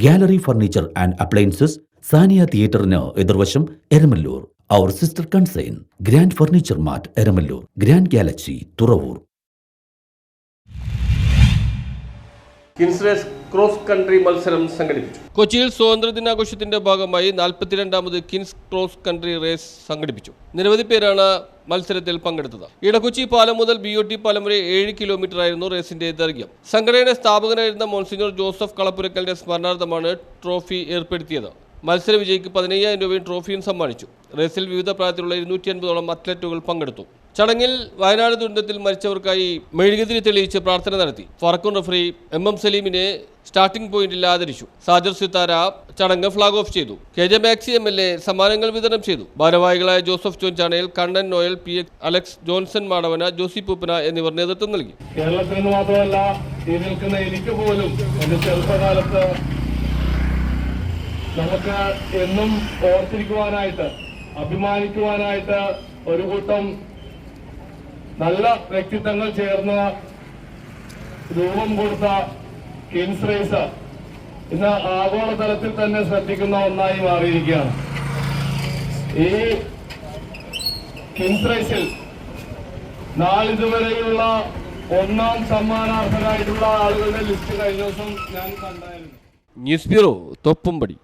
Gallery furniture and appliances, Sania തിയേറ്ററിന് എതിർവശം, എരമല്ലൂർ. അവർ sister concern grand furniture mart, Eramallur. Grand galaxy, Thuravoor. KINS race cross country മത്സരം സംഘടിപ്പിച്ചു. കൊച്ചിയിൽ സ്വാതന്ത്ര്യദിനാഘോഷത്തിന്റെ ഭാഗമായി 42ാമത് കിൻസ് ക്രോസ് കൺട്രി റേസ് സംഘടിപ്പിച്ചു. നിരവധി പേരാണ് മത്സരത്തിൽ പങ്കെടുത്തത്. ഇടക്കൊച്ചി പാലം മുതൽ BOT പാലം വരെ 7 കിലോമീറ്റർ ആയിരുന്നു റേസിന്റെ ദൈർഘ്യം. സംഘടനയുടെ സ്ഥാപകനായിരുന്ന മോൺസിഞ്ഞോർ ജോസഫ് കളപ്പുരക്കലിന്റെ സ്മരണാർത്ഥമാണ് ട്രോഫി ഏർപ്പെടുത്തിയത്. മത്സര വിജയിക്ക് 15,000 രൂപയും ട്രോഫിയും സമ്മാനിച്ചു. റേസിൽ വിവിധ പ്രായത്തിലുള്ള 250ഓളം അത്ലറ്റുകൾ പങ്കെടുത്തു. ചടങ്ങിൽ വയനാട് ദുരന്തത്തിൽ മരിച്ചവർക്കായി മെഴുകുതിരി തെളിയിച്ച് പ്രാർത്ഥന നടത്തി. ഫറക്കൂൺ റഫറി MM സലീമിനെ സ്റ്റാർട്ടിംഗ് പോയിന്റിൽ ആദരിച്ചു. സാജർ സിത്താര ചടങ്ങ് ഫ്ളാഗ് ഓഫ് ചെയ്തു. KJ മാക്സി MLA സമ്മാനങ്ങൾ വിതരണം ചെയ്തു. ഭാരവാഹികളായ ജോസഫ് ചോഞ്ചാണയിൽ, Kannan Noel, PX Alex, Johnson Madavana, Josie Poopana എന്നിവർ നേതൃത്വം നൽകി. കേരളത്തിന് മാത്രമല്ല, ഈ നിൽക്കുന്ന എനിക്ക് പോലും എന്റെ ചെറുപ്പകാലത്ത് നമുക്ക് എന്നും ഓർത്തിരിക്കുവാനായിട്ട്, അഭിമാനിക്കുവാനായിട്ട് ഒരു കൂട്ടം നല്ല വ്യക്തിത്വങ്ങൾ ചേർന്ന് രൂപം കൊടുത്ത കിൻസ് റേസ് ഇന്ന് ആഗോളതലത്തിൽ തന്നെ ശ്രദ്ധിക്കുന്ന ഒന്നായി മാറിയിരിക്കുകയാണ്. ഈ കിൻസ് റേസിൽ നാളിതുവരെയുള്ള 1ാം സമ്മാനാർഹരായിട്ടുള്ള ആളുകളുടെ ലിസ്റ്റ് കഴിഞ്ഞ ദിവസം ഞാൻ കണ്ടായിരുന്നു. News bureau, Thoppumpady.